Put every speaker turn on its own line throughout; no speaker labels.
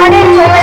நாடி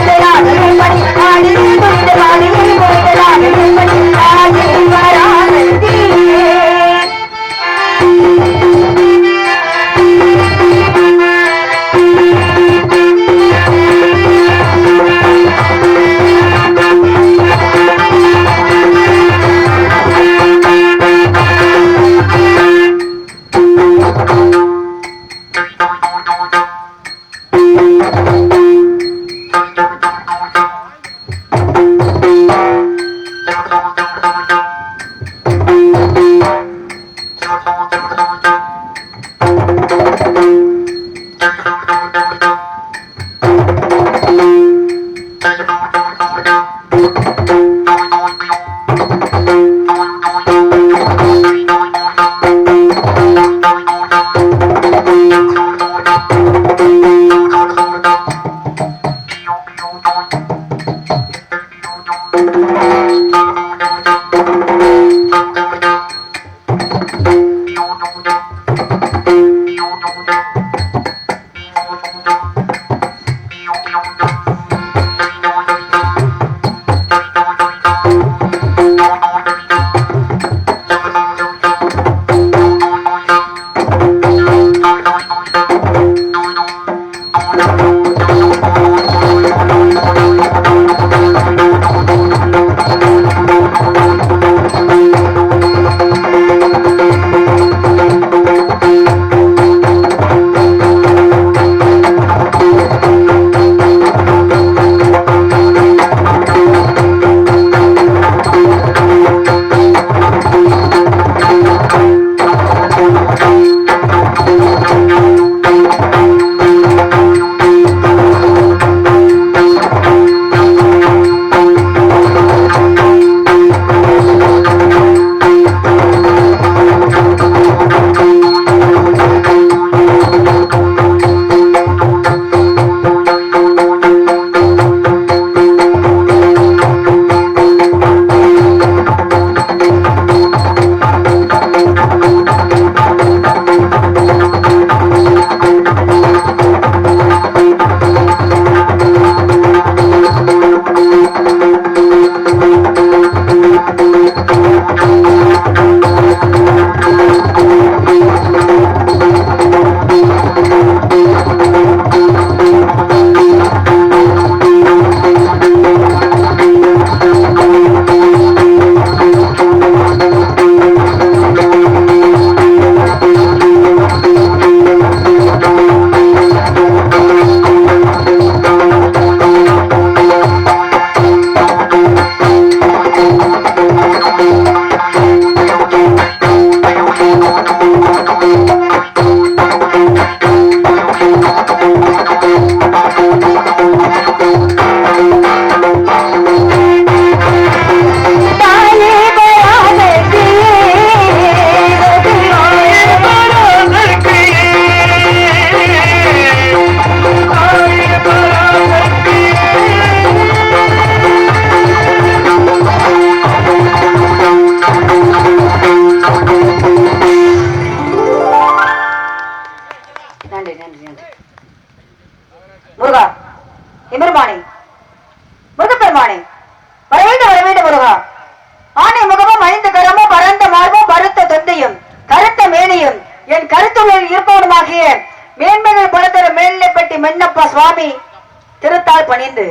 திருத்தாள் பணிந்து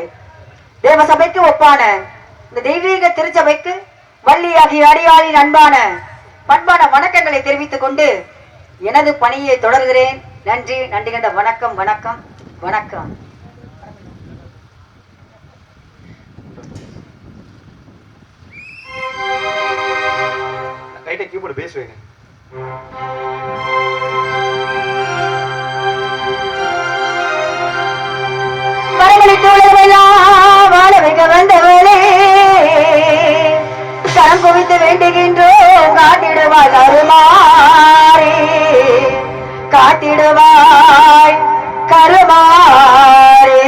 தேவசபைக்கு ஒப்பான இந்த தெய்வீக திருச்சபைக்கு வள்ளியாகிய அடியாளின் அன்பான பண்பான வணக்கங்களை தெரிவித்துக் கொண்டு எனது பணியை தொடர்கிறேன். நன்றி. நன்றி கண்ட வணக்கம் வணக்கம் வணக்கம்.
லைட்டா கீபோர்டு பேஸ் வைங்க.
வாழ வைக்க வந்தவளே கரம் குவித்து வேண்டுகின்றோம். காட்டிடுவாய் கருமாறே, காட்டிடுவாய் கருமாறே.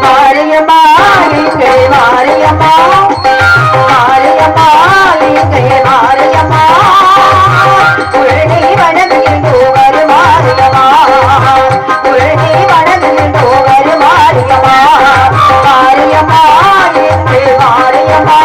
மாரியம்மா இங்கே மாரியம்மா, மாரியம்மா இங்கே மாரியம்மா, உழனி வணங்குகின்றோ வருமாரியம்மா, உழனி வணங்குகின்றோ வருமாரியம்மா, மாரியம்மா இங்கே மாரியம்மா.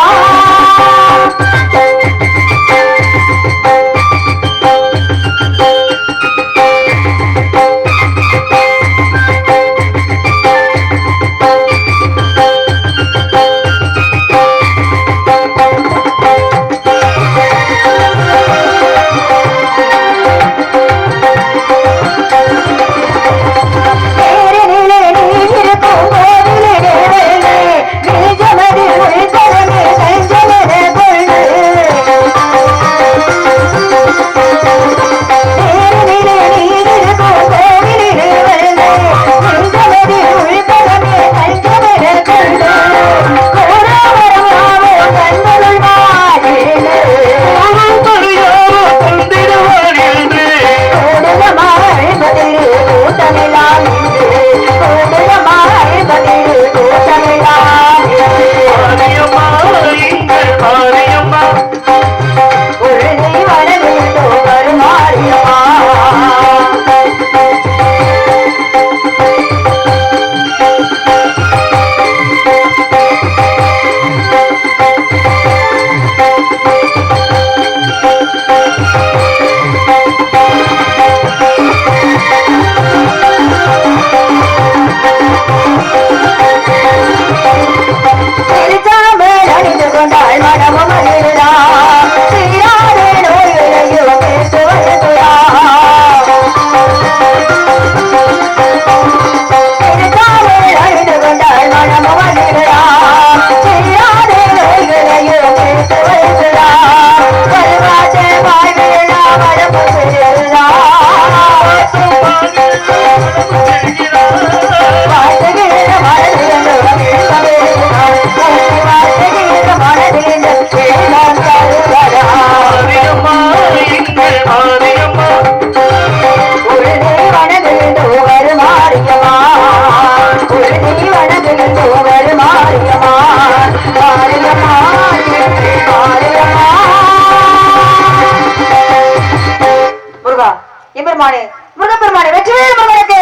முருகப்பெருமானே வெற்றிவேல் முருகனுக்கு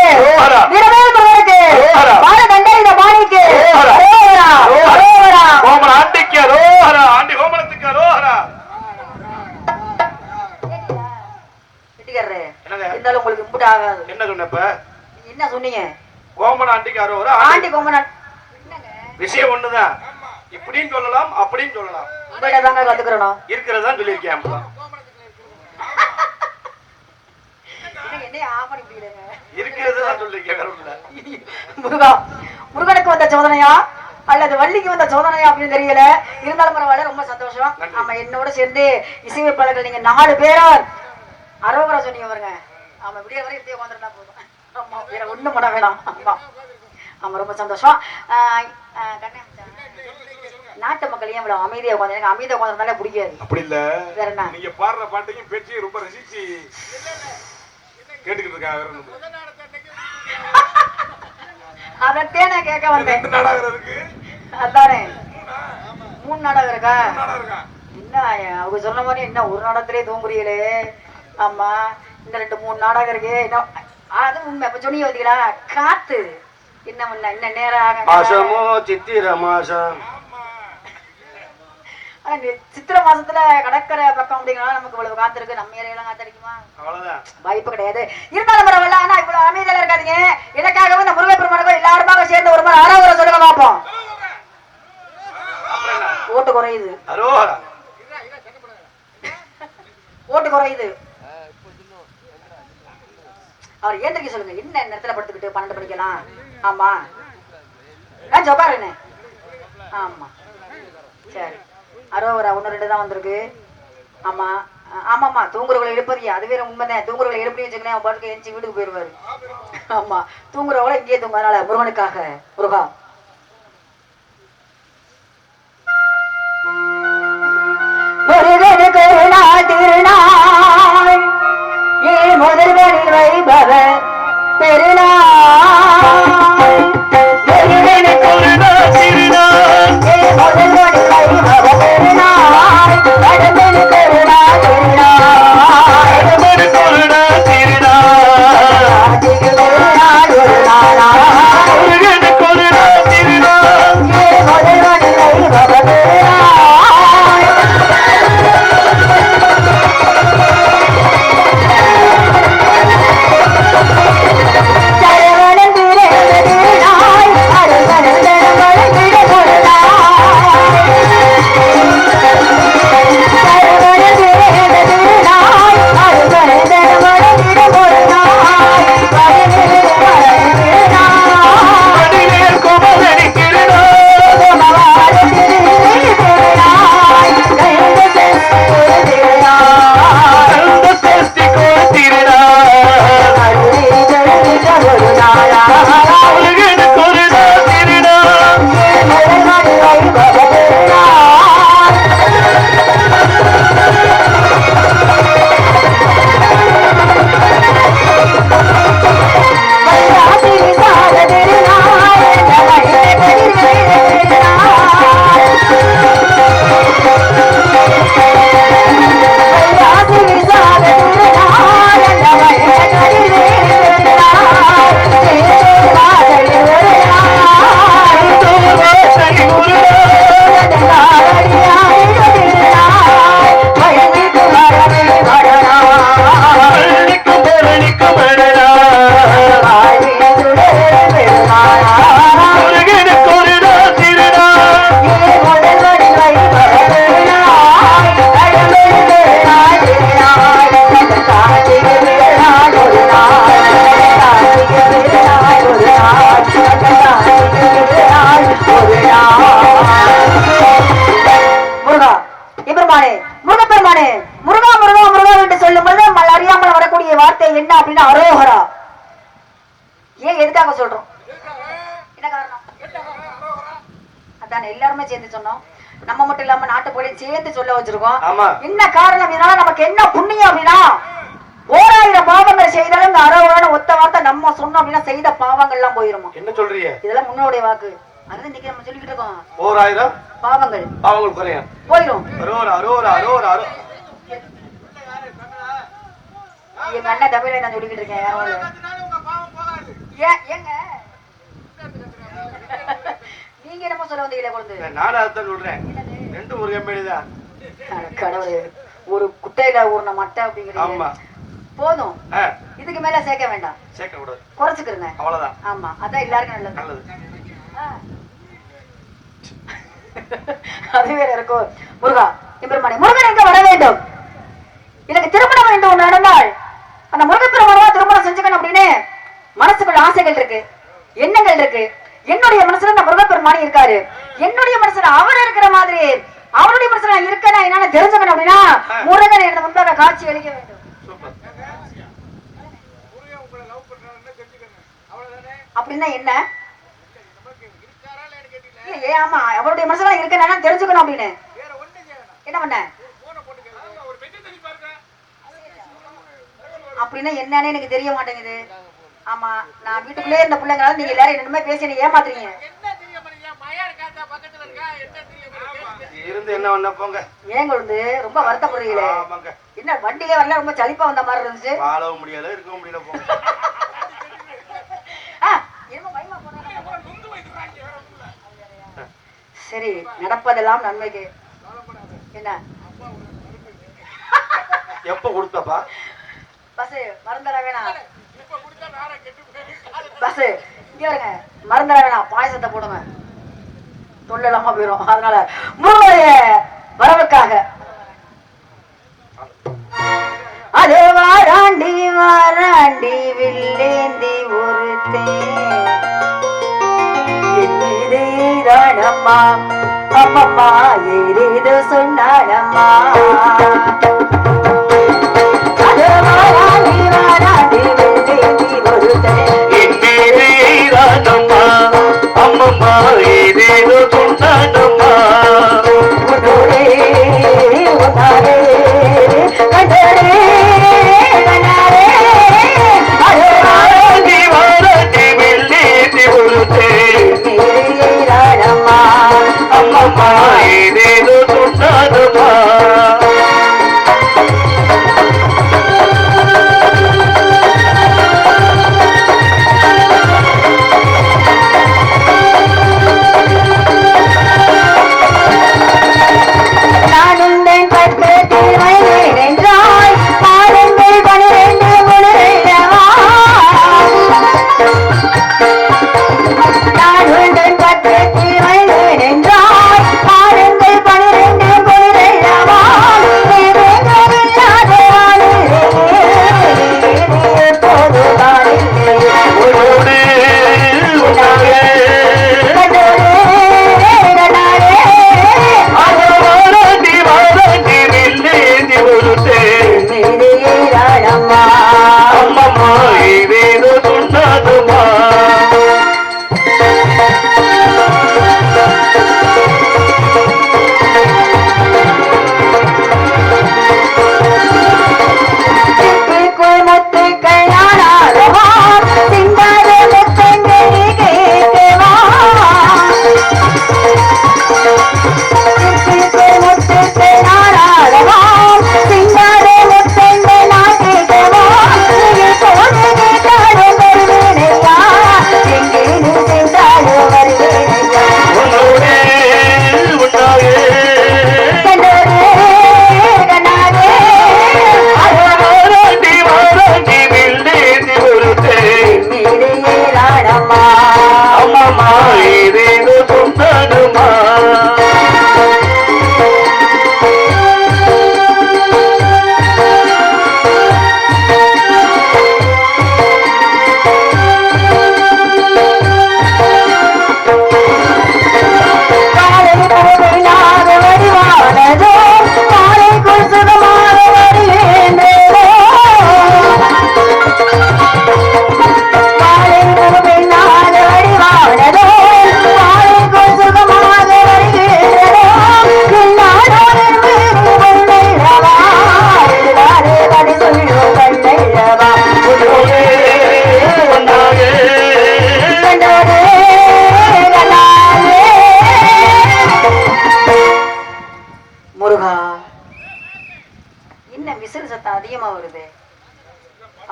வீரவேல் முருகனுக்கு பாலதண்டையிட பாணிக்கு
கோமர ஆண்டிக்கு அரோஹரா ஆண்டி கோமரத்துக்கு அரோஹரா.
வெட்டிக்காரரே இருந்தாலும் உங்களுக்கு இம்புட் ஆகாது.
என்ன சொன்னப்ப
என்ன சொன்னீங்க?
கோமர ஆண்டிக்கு அரோஹரா
ஆண்டி கோமர
விஷயம் ஒண்ணுதான். இப்படின்னு சொல்லலாம் அப்படியும் சொல்லலாம்.
உங்கள்ட்ட தாங்க கத்துக்கிறோம்.
இருக்கிறதா சொல்லியிருக்கேன்.
முருகா முருகனுக்கு வந்த சோதனையா அல்லது வள்ளிக்கு வந்த சோதனையா அப்படின்னு தெரியல. இருந்தாலும் பரவாயில்ல, ரொம்ப சந்தோஷம். ஆமா, என்னோட சேர்ந்து இசையமைப்பாளர்கள் நீங்க 4 பேரும் அரோகரா சொன்னீங்க பாருங்க. ஆமா, விடிய வரை இப்படியே உட்காந்துருந்தா போதும். ஆமா, வேற ஒண்ணும் பண்ண வேணாம். ஆமா ஆமா, ரொம்ப சந்தோஷம். நாட்டு மக்கள் ஏன் இவ்வளவு அமைதியா உட்காந்து? எனக்கு அமைதியா உட்காந்துருந்தாலே பிடிக்காது.
அப்படி இல்ல,
வேற என்ன,
நீங்க பாடுற பாட்டையும் பேச்சையும் ரொம்ப ரசிச்சு கேட்டுக்கிட்டு இருக்காங்க.
அதத்தே நான் கேட்க வந்தேன்.
நாடகம் இருக்கு
அதானே, 3 நாடகம் இருக்கா? என்ன அவங்க சொன்ன மாதிரி என்ன ஒரு நாடகத்திலே தூங்குறீங்களே? ஆமா, இந்த 2-3 நாடகம் இருக்கு. அது உண்மை. அப்ப சொன்னீங்க பார்த்தீங்களா, காத்து என்ன பண்ண இன்னும் நேரம்
மாசமோ சித்திர மாசம்.
சித்திரை மாசத்துல கடற்கரை பக்கம் அப்படிங்களா நமக்கு இவ்வளவு காத்து இருக்கு. நம்ம ஏரியாலாம் காத்து அடிக்குமா?
அவ்வளவுதான்,
வாய்ப்பு கிடையாது. இருந்தாலும் பரவாயில்ல. ஆனா இவ்வளவு அமைதியில இருக்காதீங்க. எனக்காகவே இந்த முருகப்பெருமானுக்கும் எல்லாருமாக சேர்ந்து ஒரு மாதிரி ஆறாவரை சொல்லுங்க பார்ப்போம். ஓட்டு குறையுது, ஓட்டு குறையுது. அவர் ஏந்திரிக்க சொல்லுங்க. என்ன நேரத்துல படுத்துக்கிட்டு 12 மணிக்கலாம்? ஆமா, நான் சொப்பாருன்னு. ஆமா சரி, அரோவரா 1-2 தான் வந்திருக்கு. ஆமா ஆமாம்மா, தூங்குறவங்களை எழுப்பறீங்க. அது வேற உண்மைதான். தூங்குறவங்களை எழுப்பி வச்சுக்கணும், அவன் பாட்டுக்கு எழுச்சி வீட்டுக்கு போயிடுவாரு. ஆமா, தூங்குறவங்கள இங்கேயே தூங்க. அதனால முருகனுக்காக முருகா முருகனுக்கு திருநாள் ஏ முதல்வனில் வைபவ பெருநாள். முருகனுக்கு திருநாள் ஏ முதல்வனில் வைபவ பெருநாள். கடம்பன் கருணா திருநாள், கடம்பன் கருணா திருநாள், திருநாள் ஒரு நாளாய். முருகனுக்கு திருநாள் ஏ முதல்வனில் வைபவ பெருநாள். சரவணன் திருநாள் அருகணன் என்ன அப்படின்னா அரோகரா. ஏன் எதுக்காக சொல்றோம்? என்ன காரணம்? அதான் எல்லாருமே சேர்ந்து சொன்னோம். நம்ம மட்டும் இல்லாம நாட்டு போய் சேர்ந்து சொல்ல வச்சிருக்கோம். என்ன காரணம் அப்படின்னா நமக்கு என்ன புண்ணியம் அப்படின்னா 1000 பாவங்கள் செய்தாலும் இந்த அரோகரான ஒத்த வார்த்தை நம்ம சொன்னோம் அப்படின்னா செய்த பாவங்கள் எல்லாம் போயிருமா?
என்ன சொல்றீங்க? இதெல்லாம்
முன்னோடைய வாக்கு. அதுதான் இன்னைக்கு நம்ம சொல்லிக்கிட்டு இருக்கோம்.
1000 பாவங்கள் குறையும்
போயிடும்.
அரோகரா அரோகரா அரோகரா அரோகரா.
எங்க அண்ணன் தமிழை நான் சொல்லிக்கிட்டு இருக்கேன். ஏங்க நீங்க என்னமோ சொல்ல வந்தீங்களே குழந்தை?
நானும் அதான் சொல்றேன். ரெண்டு ஒரு கம்பெனி தான்.
கடவுளே, ஒரு குட்டையில ஊர்ன மட்டை அப்படிங்கிறது.
ஆமா,
போதும். இதுக்கு மேல சேர்க்க வேண்டாம்.
சேர்க்க கூடாது,
குறைச்சுக்கிறங்க.
அவ்வளவுதான்.
ஆமா, அதான் எல்லாருக்கும் நல்லது.
நல்லது.
அது வேற இருக்கும். முருகா எம்பெருமானே, முருகன் எங்க வர வேண்டும்? எனக்கு திருமணம் என்று ஒண்ணு நடந்தால் அந்த முருகப்பெருமானவா திருமணம் செஞ்சுக்கணும் அப்படின்னு மனசுக்குள்ள ஆசைகள் இருக்கு, எண்ணங்கள் இருக்கு. என்னுடைய மனசுல அந்த முருகப்பெருமானி இருக்காரு. என்னுடைய மனசுல அவர் இருக்கிற மாதிரி அவருடைய மனசுல நான் இருக்கேன்னா என்னன்னு தெரிஞ்சுக்கணும் அப்படின்னா முருகன் எனக்கு முன்பாக காட்சி அளிக்க வேண்டும். அப்படின்னா என்ன? ஆமா, அவருடைய மனசுல இருக்கேன்னா தெரிஞ்சுக்கணும் அப்படின்னு என்ன பண்ண அப்படின்னா என்னன்னு எனக்கு தெரிய மாட்டேங்குது. ஆமா, நான் வீட்டுக்குள்ளே இந்த பிள்ளைங்களால நீங்க எல்லாரும் என்னமே பேசி என்ன ஏமாத்துறீங்க.
இருந்து என்ன பண்ண போங்க.
ஏன் கொண்டு ரொம்ப வருத்தப்படுறீங்களே? என்ன வண்டியிலே வரல, ரொம்ப சலிப்பா வந்த மாதிரி இருந்துச்சு.
வாழவும் முடியல, இருக்கவும் முடியல போங்க.
சரி, நடப்பதெல்லாம் நன்மைக்கு. என்ன
எப்ப கொடுத்தப்பா?
பஸ் மறந்துட வேணாம். பஸ் இங்க வருங்க, மறந்துட வேணாம். பாயசத்தை போடுங்க, தொல்லலாமா போயிடும். அதனால முருகனுடைய வரவுக்காக அது வாராண்டி வாராண்டி வில்லேந்தி ஒருத்தேன் தானம்மா அம்மம்மா ஏதேதோ சொன்னானம்மா. அது வாராண்டி வாராண்டி வில்லேந்தி ஒருத்தேன்
தானம்மா அம்மம்மா ஏதேதோ சொன்னானம்மா.
உன்னோரே உன்னாரே கண்டரே கண்டாரே அது
வாராண்டி வாராண்டி வில்லேந்தி ஒருத்தேன்
அம்மம்மா
ஏதேதோ சொன்னானம்மா.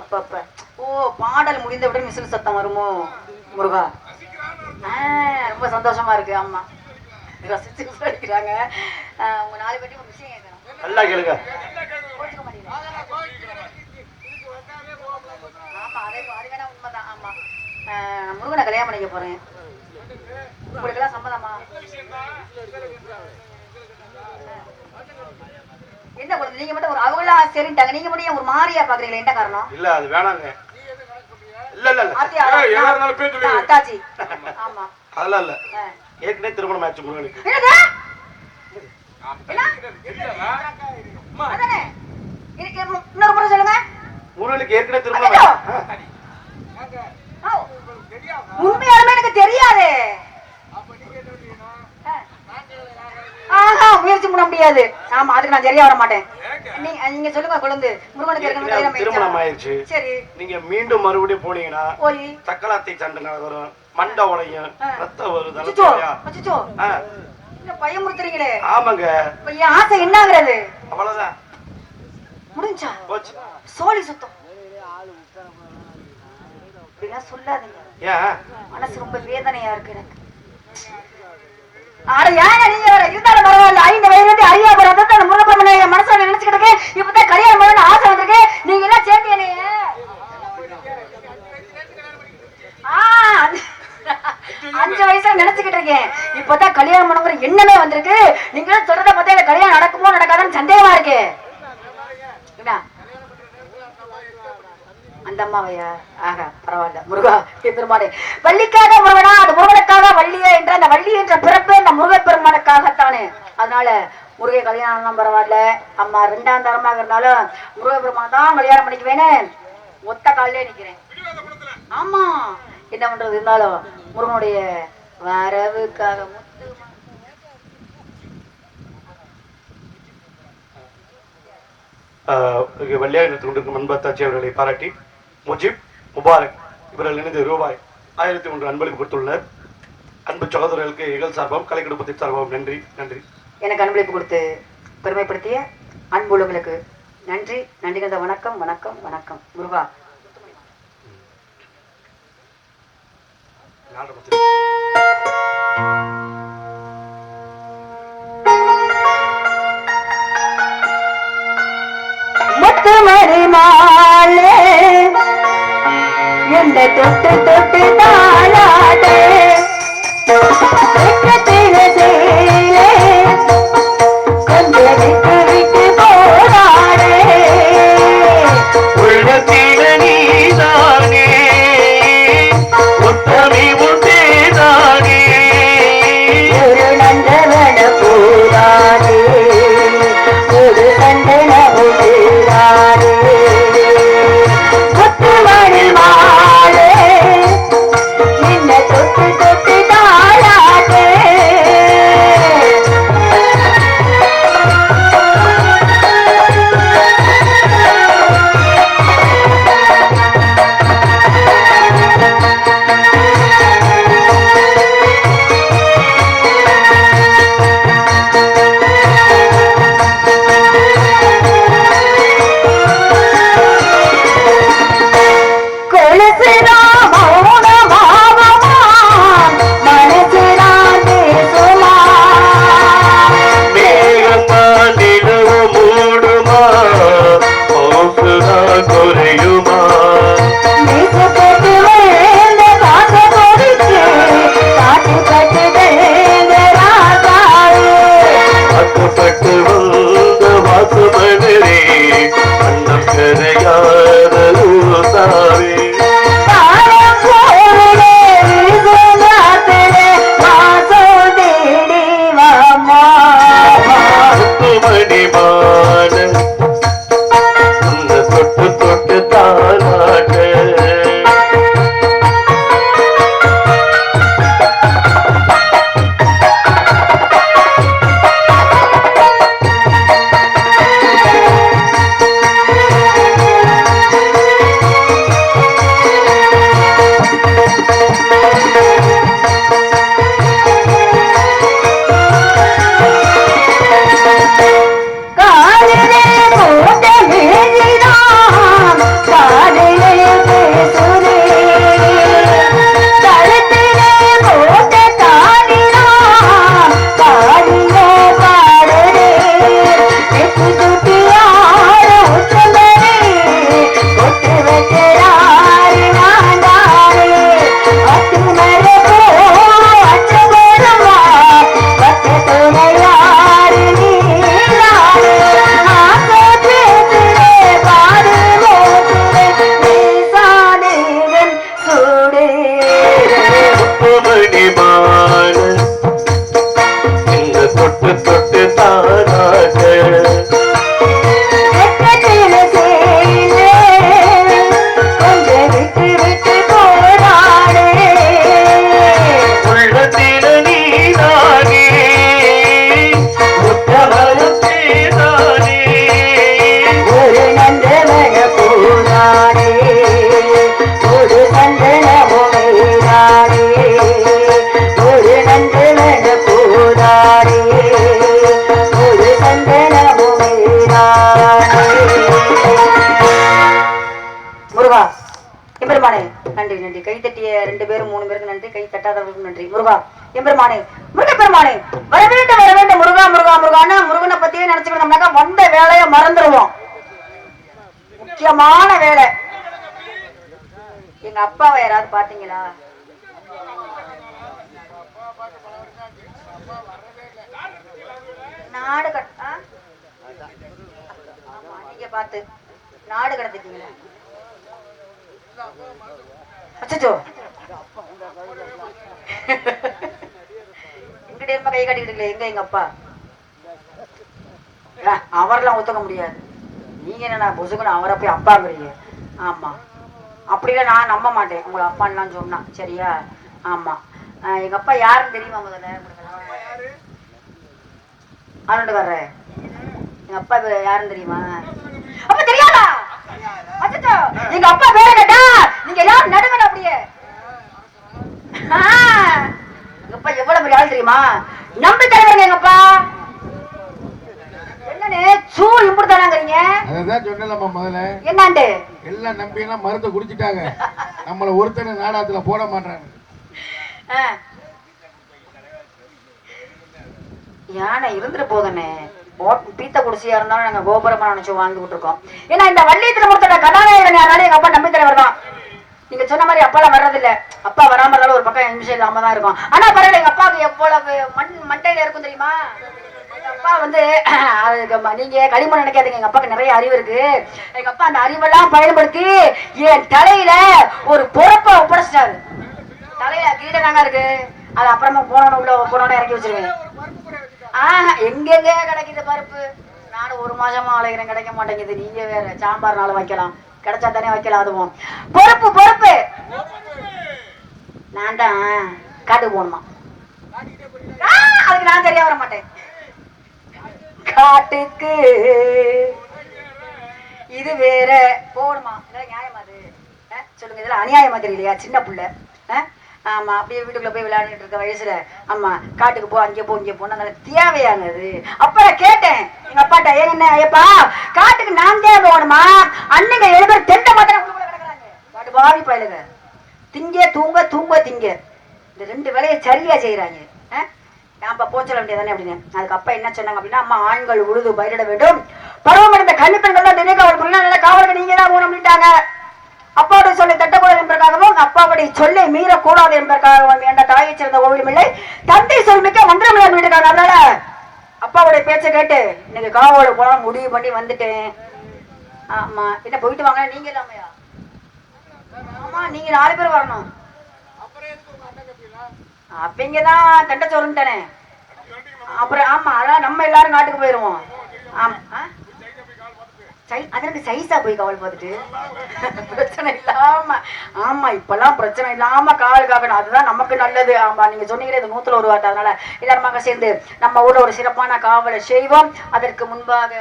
அப்பப்ப ஓ பாடல் முடிந்தவுடன் விசில் சத்தம் வருமோ முருகா? ரொம்ப சந்தோஷமா இருக்கு. ஆமா ரசிச்சு அடிக்கிறாங்க. உங்க 4 பேர்ட்டையும் ஒரு விஷயம் கேட்கணும்.
நல்லா கேளுங்க.
கோச்சுக்க மாட்டீங்களா? ஆமா அது வேணா உண்மைதான். ஆமா முருகனை கல்யாணம் பண்ணிக்க போறேன். உங்களுக்கு எல்லாம் சம்மதமா? என்ன குழந்தை நீங்க மட்டும் ஒரு அவங்களா சரிட்டாங்க, நீங்க மட்டும் ஒரு மாரியா பாக்குறீங்களா? என்ன காரணம்?
இல்ல அது வேணாங்க. இல்ல இல்ல இல்ல
அத்தாச்சி. ஆமா
அதெல்லாம் இல்ல. ஏற்கனவே திருமணம் ஆச்சு முருகனுக்கு.
இன்னொரு முறை சொல்லுங்க.
முருகனுக்கு ஏற்கனவே திருமணம்.
உண்மையாலுமே எனக்கு தெரியாது. முயற்சி பண்ண முடியாது. ஆமா அதுக்கு நான் சரியா வர மாட்டேன். நீங்க சொல்லுங்க குழந்தை. முருகனுக்கு
திருமணம் ஆயிடுச்சு.
சரி
நீங்க மீண்டும் மறுபடியும் போனீங்கன்னா
போய்
சக்கலாத்தை சண்டை வரும், மண்டை உடையும், ரத்தம் வரும்.
பயமுறுத்துறீங்களே.
ஆமாங்க.
என் ஆசை என்ன ஆகுறது?
அவ்வளவுதான்
முடிஞ்சா
போச்சு.
சோழி சுத்தம் அப்படிலாம் சொல்லாதீங்க.
ஏன்
மனசு ரொம்ப வேதனையா இருக்கு எனக்கு. ஆனா ஏன் நீங்க வேற இருந்தாலும் பரவாயில்ல. 5 வயதுல ஐயா பரவாயில்ல அந்த முருகப்பெருமானை மனசுல நினைச்சுக்கிட்டு இருக்கேன். இப்பதான் கல்யாணம் பண்ணணும்னு ஆசை வந்திருக்கு. நீங்க எல்லாம் சேர்ந்தீங்க. 5 வயசுல நினைச்சுக்கிட்டு இருக்கேன். இப்பதான் கல்யாணம் பண்ணுங்கிற எண்ணமே வந்திருக்கு. நீங்க சொல்றத பார்த்தா இந்த கல்யாணம் நடக்குமோ நடக்காதான்னு சந்தேகமா இருக்கு. என்ன அந்த அம்மாவையா? ஆக பரவாயில்ல. முருகா பெருமானே, வள்ளிக்காக முருகனா, அது முருகனுக்காக வள்ளியே என்ற அந்த வள்ளி என்ற பிறப்பு இந்த முருகப் பெருமானுக்காகத்தானே. அதனால முருகை கல்யாணம் பரவாயில்ல. அம்மா 2ஆம் தரமாக இருந்தாலும் முருக பெருமான் தான் கல்யாணம் பண்ணிக்குவேன்னு ஒத்த காலிலே நிக்கிறேன். ஆமா என்ன பண்றது, இருந்தாலும் முருகனுடைய வரவுக்காக
வெள்ளையாயிரத்து கொண்டிருக்கும் அன்பத்தாட்சி அவர்களை பாராட்டி முஜிப் முபாரக் இவர்கள் இணைந்து ரூபாய் 1001 அன்பளிப்பு கொடுத்துள்ளனர். அன்பு சகோதரர்களுக்கு எங்கள் சார்பாகவும் கலை குடும்பத்தின் சார்பாகவும் நன்றி. நன்றி.
எனக்கு அன்பளிப்பு கொடுத்து பெருமைப்படுத்திய அன்புள்ளவங்களுக்கு நன்றி. நன்றி கந்த வணக்கம் வணக்கம் வணக்கம். முருகா முத்துமணி மாலே என்ன தொட்டு தொட்டு தாளாதே கொஞ்சம் விட்டு விட்டு போராடே
உள்ளத்தில நீதானே உத்தமி உண்டேதானே
ஒரு நந்தவன பூரானே ஒரு சந்தன பூரானே முத்துமணி மாலே நின்ன தொட்டு தொட்டு தாளாதே எம்பெருமானே நன்றி நன்றி. கை தட்டிய 2 பேரும் 3 பேருக்கு நன்றி. கை தட்டாதவர்களுக்கும் நன்றி. முருகா எம்பெருமானே முருகப்பெருமானே வர வேண்டும் முருகா முருகா முருகான்னு முருகனை பத்தியே நினைச்சுக்கிட்டோம்னாக்கா வந்த வேலையை மறந்துடுவோம். முக்கியமான வேலை. எங்க அப்பாவை யாராவது பாத்தீங்களா? நாடு நீங்க பார்த்து நாடு கடத்திட்டீங்களா? அச்சோ எங்கிட்ட இருப்ப கை காட்டிக்கிட்டு எங்க எங்க அப்பா அவரெல்லாம் ஒத்துக்க முடியாது. நீங்க என்ன பொசுக்குன்னு அவரை போய் அப்பாங்கிறீங்க. ஆமா அப்படிலாம் நான் நம்ப மாட்டேன் உங்களை அப்பான்லாம் சொன்னா. சரியா? ஆமா. எங்க அப்பா யாருன்னு தெரியுமா? முதல்ல ஆரண்டுக்காரரு எங்க அப்பா யாருன்னு தெரியுமா? அப்ப தெரியாதா? எங்க அப்பா பேர கேட்டா நீங்க எல்லாரும் நடுங்கணும் அப்படியே. எங்க அப்பா எவ்வளவு பெரிய ஆள் தெரியுமா? நம்பி தலைவருங்க எங்க அப்பா. என்னன்னு சூ இப்படித்தானாங்கிறீங்க?
அதான் சொன்னலம்மா முதல்ல.
என்னாண்டு
எல்லாம் நம்பி எல்லாம் மருந்து குடிச்சிட்டாங்க. நம்மள ஒருத்தனை நாடாத்துல போட மாட்டாங்க.
யானை இருந்துட்டு போதுன்னு பீத்த குடிசையா இருந்தாலும் நாங்க கோபுரமா நினைச்சு வாழ்ந்துகிட்டு இருக்கோம். ஏன்னா இந்த வள்ளியத்துல கொடுத்த கதாநாயகன் யாராலும் எங்க அப்பா நம்பி தலைவர் தான். நீங்க சொன்ன மாதிரி அப்பாலாம் வர்றதில்ல. அப்பா வராம இருந்தாலும் ஒரு பக்கம் நிமிஷம் இல்லாம தான் இருக்கும். ஆனா பரவாயில்ல, எங்க அப்பாவுக்கு எவ்வளவு மண்டையில இருக்கும் தெரியுமா? எங்க அப்பா வந்து நீங்க களிமண் நினைக்காதீங்க, எங்க அப்பாவுக்கு நிறைய அறிவு இருக்கு. எங்க அப்பா அந்த அறிவெல்லாம் பயன்படுத்தி என் தலையில ஒரு பொறுப்பை ஒப்படைச்சிட்டாரு. தலையில கீழே இருக்கு, அது அப்புறமா போனோட உள்ள போனோட இறக்கி வச்சிருவேன். எங்கெங்க கிடைக்குது பருப்பு? நானும் 1 மாசமா அழைக்கிறேன், கிடைக்க மாட்டேங்குது. நீங்க வேற சாம்பார் நாள் வைக்கலாம், கிடைச்சா தானே வைக்கலாம். அதுவும் பொறுப்பு பொறுப்பு. நான் தான் காட்டுக்கு போகணுமா? அதுக்கு நான் சரியா வர மாட்டேன். காட்டுக்கு இது வேற போகணுமா? இதெல்லாம் நியாயமா? அது சொல்லுங்க, இதெல்லாம் அநியாயமா தெரியலையா? சின்ன புள்ள ஆமா அப்படியே வீட்டுக்குள்ள போய் விளையாண்டுட்டு இருக்க வயசுல அம்மா காட்டுக்கு போ, அங்கே போ, இங்கே போனா தேவையானது. அப்புறம் கேட்டேன் எங்க அப்பாட்ட, ஏங்க ஐயப்பா காட்டுக்கு நான் தேவை போகணுமா? அண்ணங்க 7 பேர் தெண்டை மாத்திரம் கிடக்குறாங்க. பாட்டு பாவி பயலுங்க, திங்க தூங்க தூங்க திங்க, இந்த 2 வேலையை சரியா செய்யறாங்க. நாம போச்சல வேண்டியதானே அப்படின்னு. அதுக்கு அப்பா என்ன சொன்னாங்க அப்படின்னா, அம்மா ஆண்கள் உழுது பயிரிட வேண்டும், பருவம் அடைந்த கன்னி பெண்கள் தான் தினக்காவல் புரியல, நல்ல காவலுக்கு நீங்க தான் போகணும் அப்படின்ட்டாங்க. அப்பாவுடைய சொல்லை தட்டக்கூடாது என்பதற்காகவும் அப்பாவுடைய சொல்லை மீறக்கூடாது என்பதற்காகவும் என்ற தாயை சேர்ந்த கோவிலும் இல்லை, தந்தை சொல்மிக்க மந்திரமில்லை வீட்டுக்காங்க. அதனால அப்பாவுடைய பேச்சை கேட்டு இன்னைக்கு காவல போலாம் முடிவு பண்ணி வந்துட்டேன். ஆமா என்ன போயிட்டு வாங்க. நீங்க இல்லாமையா? ஆமா நீங்க 4 பேர் வரணும். அப்பங்கதான் தண்டை சொல்லுட்டேனே. அப்புறம் ஆமா அதான் நம்ம எல்லாரும் நாட்டுக்கு போயிருவோம். ஆமா அதற்கு சைஸா போய் கவல் பார்த்துட்டு பிரச்சனை இல்லாம. ஆமா இப்பெல்லாம் பிரச்சனை இல்லாம காவல் காக்கணும், அதுதான் நமக்கு நல்லது. ஆமா நீங்க சொன்னீங்களே இது 100ல 1 வார்த்தை. அதனால எல்லாருமாக சேர்ந்து நம்ம ஊர்ல ஒரு சிறப்பான காவலை செய்வோம். அதற்கு முன்பாக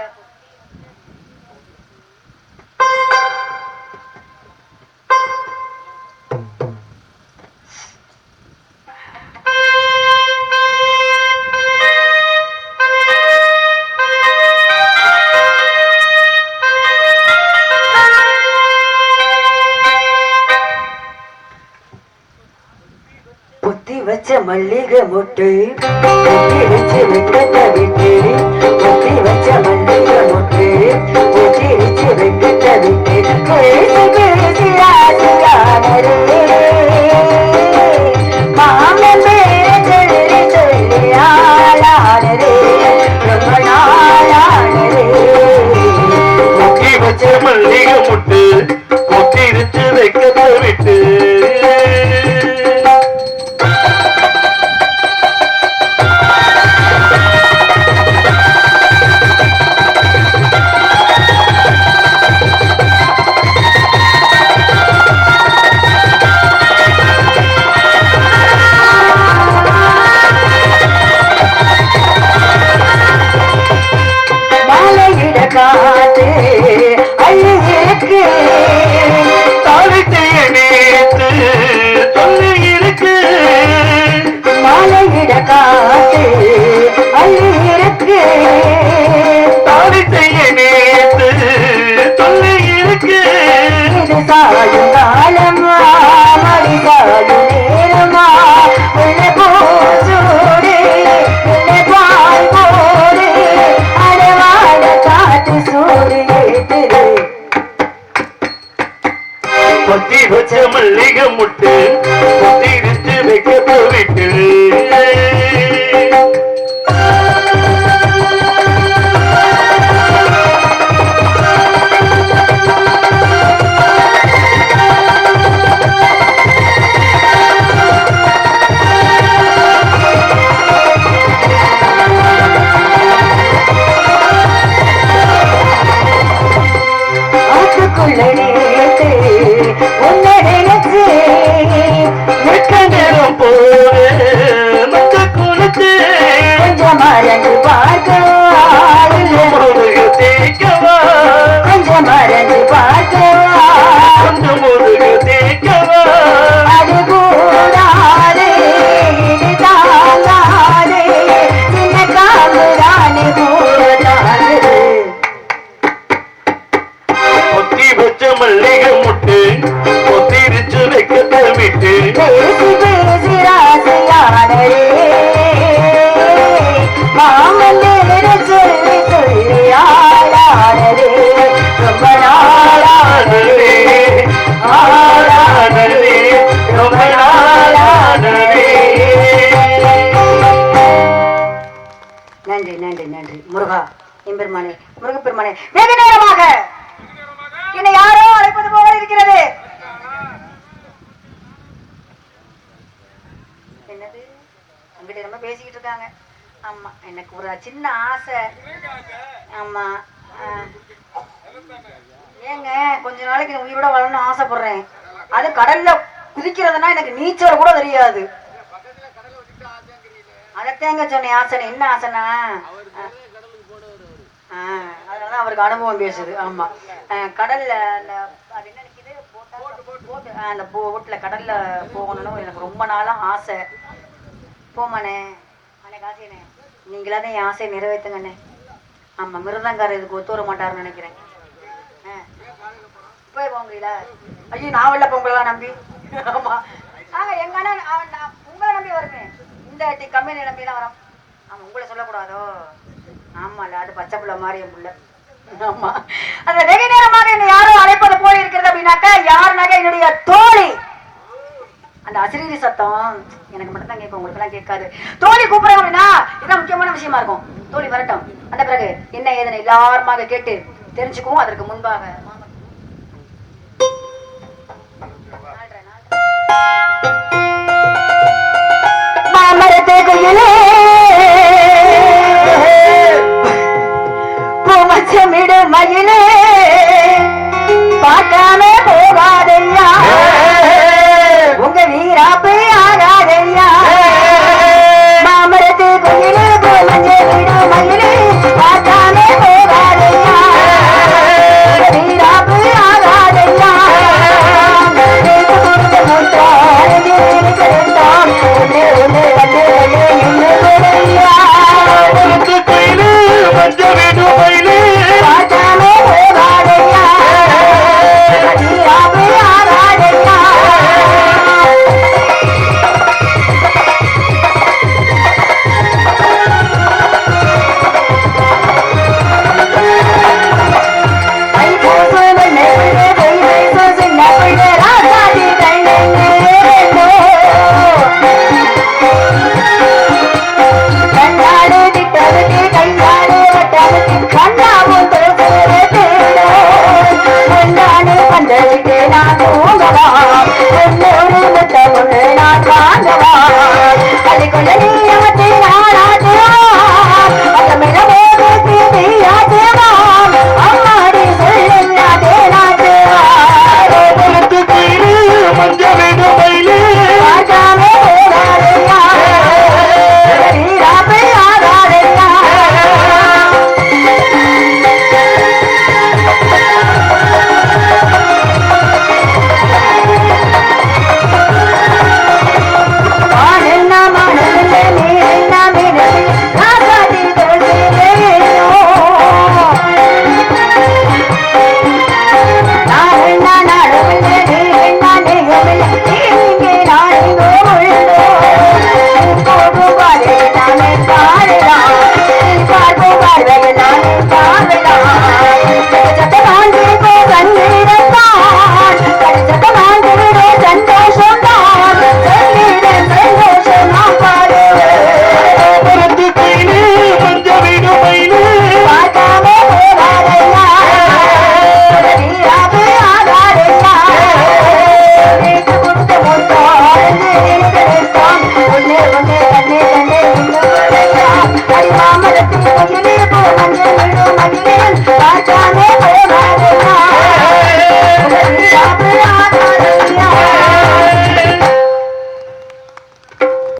வச்ச மல்லிகை மொட்டு ஒட்டி வச்சு வெக்கத்தை விட்டு, ஒட்டி வச்ச மல்லிகை மொட்டு ஒட்டி வச்சு வெக்கத்தை விட்டு, பேசி பேசி ஆசியானரே மாமன் சொல்லி சொல்லி ஆளானரே ரொம்ப நாளானரே.
ஒட்டி வச்ச மல்லிகை மொட்டு ஒட்டி வச்சு வெக்கத்தை விட்டு,
காத்து ஐயருக்கு
தாழ்த்தைய நேத்து சொல்லி இருக்கு,
மாலையிட காத்து ஐயருக்கு
தாழ்த்தைய நேத்து சொல்லி இருக்கு,
இது சாயுங்க காலமா மடிதாயு நேரமா வெள்ளை பூசூடு வெள்ளை பால் போடு அடவாட காட்டு சூடு ஏத்துது
பொத்தி வச்ச மல்லிகை முட்டு பொத்திரிச்சு வைக்க விட்டு
ஆத்துக்குள்ள நேத்து உன்னை நினைச்சு
மிக்க நேரம் போவே மக்க குளித்து
கொஞ்சம் மறந்து பார்க்கவா
முருக தேய்க்கவா
கொஞ்சம் மறந்து பார்க்கவா
கொஞ்சம் முருக தேய்க்கவா
அது கூடாதே இது தாங்காதே சின்ன காமுதானே கூடாது
பொத்தி வச்ச மல்லிகை முட்டு பொத்திரிச்சு வைக்க விட்டு
பேசி பேசி ராசியானே மாமன் நேர சொல்லி சொல்லி ஆளானதே ரொம்ப நாளானதே
ஆளானதே ரொம்ப நாளானதே
நன்றி நன்றி நன்றி முருகா எம்பெருமானே முருகப்பெருமானே வெகு நேரமாக என்னை யாரோ அழைப்பது போல இருக்கிறது என்னது அங்கிட்ட ரொம்ப பேசிக்கிட்டு இருக்காங்க ஆமா எனக்கு ஒரு சின்ன ஆசை ஆமா ஏங்க கொஞ்ச நாளைக்கு நான் உயிரோட வாழணும்னு ஆசைப்படுறேன் அது கடல்ல குதிக்கிறதுனா எனக்கு நீச்சல் கூட தெரியாது அதத்தேங்க சொன்னேன் ஆசனை என்ன ஆசைனா அதனால அவருக்கு அனுபவம் பேசுது ஆமா கடல்ல அந்த அது என்ன நிக்குது போட்டு அந்த போட்ல கடல்ல போகணும்னு எனக்கு ரொம்ப நாளா ஆசை போமாண்ணே அன்னைக்கு ஆசைண்ணே நீங்களாதான் என் ஆசையை நிறைவேற்றுங்கண்ணே ஆமா மிருதங்காரர் இதுக்கு ஒத்து வர மாட்டாருன்னு நினைக்கிறேன் போய் போங்களா ஐயோ நான் வெளில போங்களா நம்பி ஆமா எங்க அண்ணன் உங்களை நம்பி வருவேன் இந்த கம்பெனி நம்பிலாம் வரோம் ஆமா உங்களை சொல்லக்கூடாதோ ஆமால அது பச்சை புள்ள மாதிரி என் புள்ள ஆமா அந்த வெகு நேரமாக என்னை யாரும் அழைப்பது போல இருக்கிறது அப்படின்னாக்கா யாருனாக்க என்னுடைய தோழி அந்த அசிரீரி சத்தம் எனக்கு மட்டும் தான் கேட்கும் உங்களுக்கு எல்லாம் கேட்காது தோழி கூப்பிடுறாங்க அப்படின்னா இதுதான் முக்கியமான விஷயமா இருக்கும் தோழி வரட்டும் அந்த பிறகு என்ன ஏதனை எல்லாருமாக கேட்டு தெரிஞ்சுக்குவோம் அதற்கு முன்பாக மாமரத்தை கையிலே பூமச்சமிடு மயிலே பார்க்காம போகாதையா